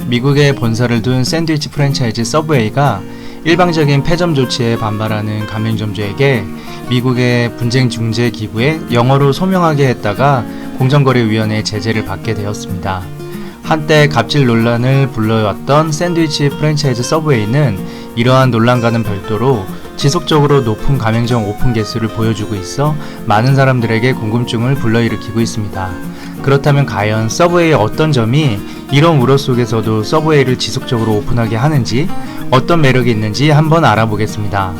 미국에 본사를 둔 샌드위치 프랜차이즈 서브웨이가 일방적인 폐점 조치에 반발하는 가맹점주에게 미국의 분쟁중재기구에 영어로 소명하게 했다가 공정거래위원회의 제재를 받게 되었습니다. 한때 갑질 논란을 불러왔던 샌드위치 프랜차이즈 서브웨이는 이러한 논란과는 별도로 지속적으로 높은 가맹점 오픈 개수를 보여주고 있어 많은 사람들에게 궁금증을 불러일으키고 있습니다. 그렇다면 과연 서브웨이의 어떤 점이 이런 우려 속에서도 서브웨이를 지속적으로 오픈하게 하는지, 어떤 매력이 있는지 한번 알아보겠습니다.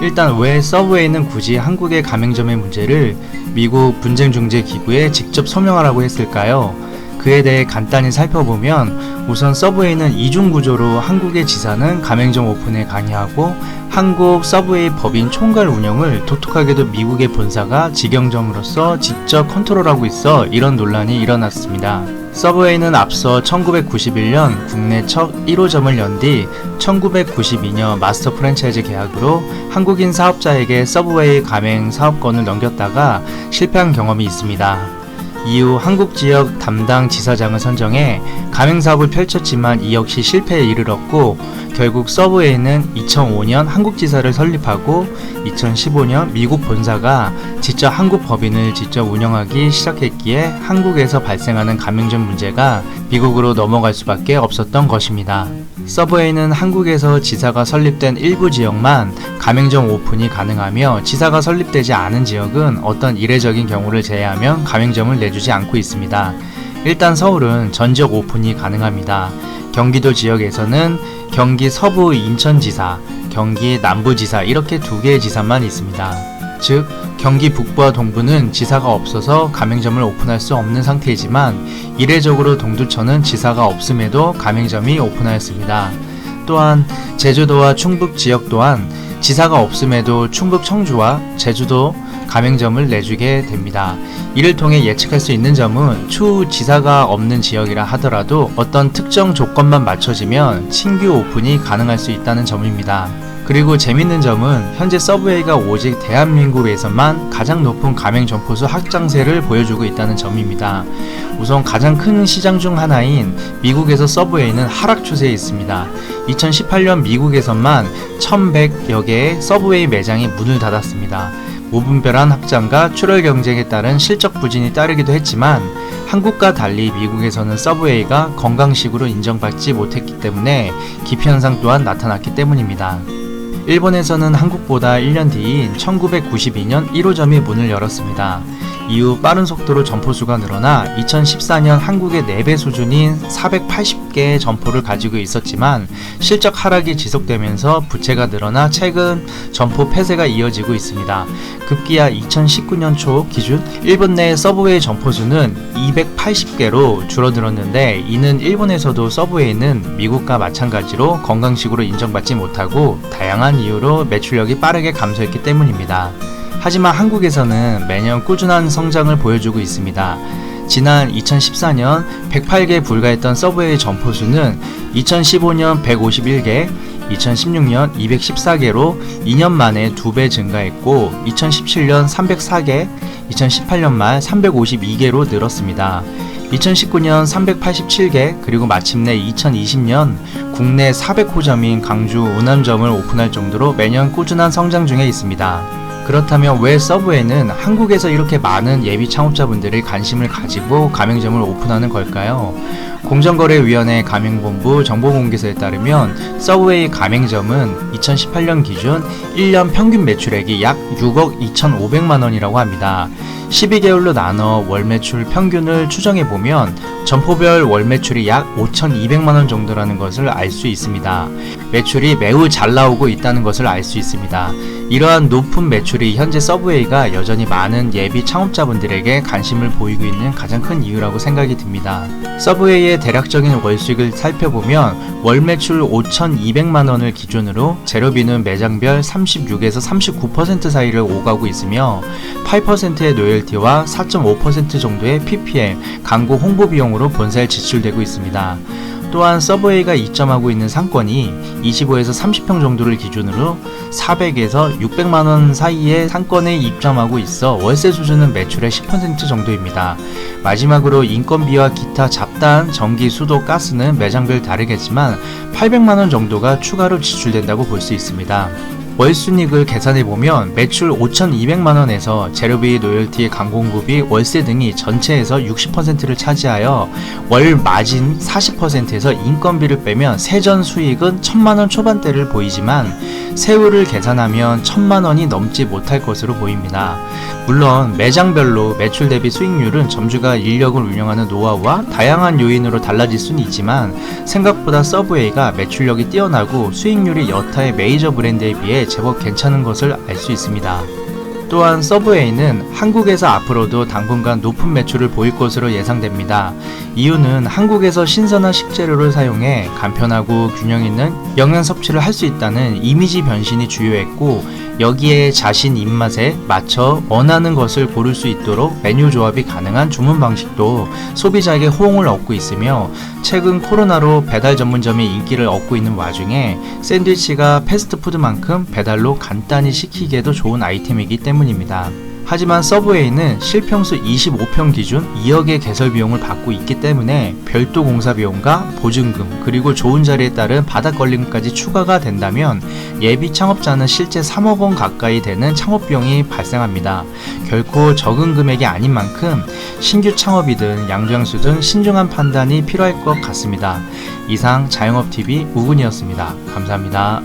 일단 왜 서브웨이는 굳이 한국의 가맹점의 문제를 미국 분쟁중재기구에 직접 소명하라고 했을까요? 그에 대해 간단히 살펴보면 우선 서브웨이는 이중구조로 한국의 지사는 가맹점 오픈에 강요하고 한국 서브웨이 법인 총괄 운영을 독특하게도 미국의 본사가 직영점으로서 직접 컨트롤하고 있어 이런 논란이 일어났습니다. 서브웨이는 앞서 1991년 국내 첫 1호점을 연 뒤 1992년 마스터 프랜차이즈 계약으로 한국인 사업자에게 서브웨이 가맹 사업권을 넘겼다가 실패한 경험이 있습니다. 이후 한국 지역 담당 지사장을 선정해 가맹사업을 펼쳤지만 이 역시 실패에 이르렀고 결국 서브웨이는 2005년 한국지사를 설립하고 2015년 미국 본사가 직접 한국 법인을 직접 운영하기 시작했기에 한국에서 발생하는 가맹점 문제가 미국으로 넘어갈 수밖에 없었던 것입니다. 서브웨이는 한국에서 지사가 설립된 일부 지역만 가맹점 오픈이 가능하며 지사가 설립되지 않은 지역은 어떤 이례적인 경우를 제외하면 가맹점을 내주지 않고 있습니다. 일단 서울은 전 지역 오픈이 가능합니다. 경기도 지역에서는 경기 서부 인천지사, 경기 남부지사 이렇게 두 개의 지사만 있습니다. 즉 경기 북부와 동부는 지사가 없어서 가맹점을 오픈할 수 없는 상태이지만 이례적으로 동두천은 지사가 없음에도 가맹점이 오픈하였습니다. 또한 제주도와 충북 지역 또한 지사가 없음에도 충북 청주와 제주도 가맹점을 내주게 됩니다. 이를 통해 예측할 수 있는 점은 추후 지사가 없는 지역이라 하더라도 어떤 특정 조건만 맞춰지면 신규 오픈이 가능할 수 있다는 점입니다. 그리고 재밌는 점은 현재 서브웨이가 오직 대한민국에서만 가장 높은 가맹 점포수 확장세를 보여주고 있다는 점입니다. 우선 가장 큰 시장 중 하나인 미국에서 서브웨이는 하락 추세에 있습니다. 2018년 미국에서만 1100여 개의 서브웨이 매장이 문을 닫았습니다. 무분별한 확장과 출혈 경쟁에 따른 실적 부진이 따르기도 했지만 한국과 달리 미국에서는 서브웨이가 건강식으로 인정받지 못했기 때문에 기피 현상 또한 나타났기 때문입니다. 일본에서는 한국보다 1년 뒤인 1992년 1호점이 문을 열었습니다. 이후 빠른 속도로 점포수가 늘어나 2014년 한국의 4배 수준인 480개의 점포를 가지고 있었지만 실적 하락이 지속되면서 부채가 늘어나 최근 점포 폐쇄가 이어지고 있습니다. 급기야 2019년 초 기준 일본 내 서브웨이 점포수는 280개로 줄어들었는데 이는 일본에서도 서브웨이는 미국과 마찬가지로 건강식으로 인정받지 못하고 다양한 이유로 매출력이 빠르게 감소했기 때문입니다. 하지만 한국에서는 매년 꾸준한 성장을 보여주고 있습니다. 지난 2014년 108개 불과했던 서브웨이 점포수는 2015년 151개, 2016년 214개로 2년 만에 2배 증가했고 2017년 304개, 2018년 말 352개로 늘었습니다. 2019년 387개, 그리고 마침내 2020년 국내 400호점인 강주 운암점을 오픈할 정도로 매년 꾸준한 성장 중에 있습니다. 그렇다면 왜 서브웨이는 한국에서 이렇게 많은 예비 창업자분들이 관심을 가지고 가맹점을 오픈하는 걸까요? 공정거래위원회 가맹본부 정보공개서에 따르면 서브웨이 가맹점은 2018년 기준 1년 평균 매출액이 약 6억 2,500만 원이라고 합니다. 12개월로 나눠 월 매출 평균을 추정해보면 점포별 월 매출이 약 5,200만 원 정도라는 것을 알 수 있습니다. 매출이 매우 잘 나오고 있다는 것을 알 수 있습니다. 이러한 높은 매출이 현재 서브웨이가 여전히 많은 예비 창업자분들에게 관심을 보이고 있는 가장 큰 이유라고 생각이 듭니다. 서브웨이의 대략적인 월수익을 살펴보면 월 매출 5,200만 원을 기준으로 재료비는 매장별 36에서 39% 사이를 오가고 있으며 8%의 로열티와 4.5% 정도의 PPM, 광고 홍보 비용으로 본사에 지출되고 있습니다. 또한 서브웨이가 입점하고 있는 상권이 25에서 30평 정도를 기준으로 400에서 600만원 사이의 상권에 입점하고 있어 월세 수준은 매출의 10% 정도입니다. 마지막으로 인건비와 기타 잡다한 전기, 수도, 가스는 매장별 다르겠지만 800만원 정도가 추가로 지출된다고 볼 수 있습니다. 월순이익을 계산해보면 매출 5,200만원에서 재료비, 로열티, 강공구비, 월세 등이 전체에서 60%를 차지하여 월 마진 40%에서 인건비를 빼면 세전 수익은 1,000만원 초반대를 보이지만 세후를 계산하면 1,000만원이 넘지 못할 것으로 보입니다. 물론 매장별로 매출 대비 수익률은 점주가 인력을 운영하는 노하우와 다양한 요인으로 달라질 수는 있지만 생각보다 서브웨이가 매출력이 뛰어나고 수익률이 여타의 메이저 브랜드에 비해 제법 괜찮은 것을 알 수 있습니다. 또한 서브웨이는 한국에서 앞으로도 당분간 높은 매출을 보일 것으로 예상됩니다. 이유는 한국에서 신선한 식재료를 사용해 간편하고 균형 있는 영양 섭취를 할 수 있다는 이미지 변신이 주요했고, 여기에 자신 입맛에 맞춰 원하는 것을 고를 수 있도록 메뉴 조합이 가능한 주문 방식도 소비자에게 호응을 얻고 있으며, 최근 코로나로 배달 전문점이 인기를 얻고 있는 와중에 샌드위치가 패스트푸드만큼 배달로 간단히 시키기에도 좋은 아이템이기 때문입니다. 하지만 서브웨이는 실평수 25평 기준 2억의 개설 비용을 받고 있기 때문에 별도 공사 비용과 보증금, 그리고 좋은 자리에 따른 바닥 걸림까지 추가가 된다면 예비 창업자는 실제 3억 원 가까이 되는 창업 비용이 발생합니다. 결코 적은 금액이 아닌 만큼 신규 창업이든 양장수든 신중한 판단이 필요할 것 같습니다. 이상 자영업TV 우군이었습니다. 감사합니다.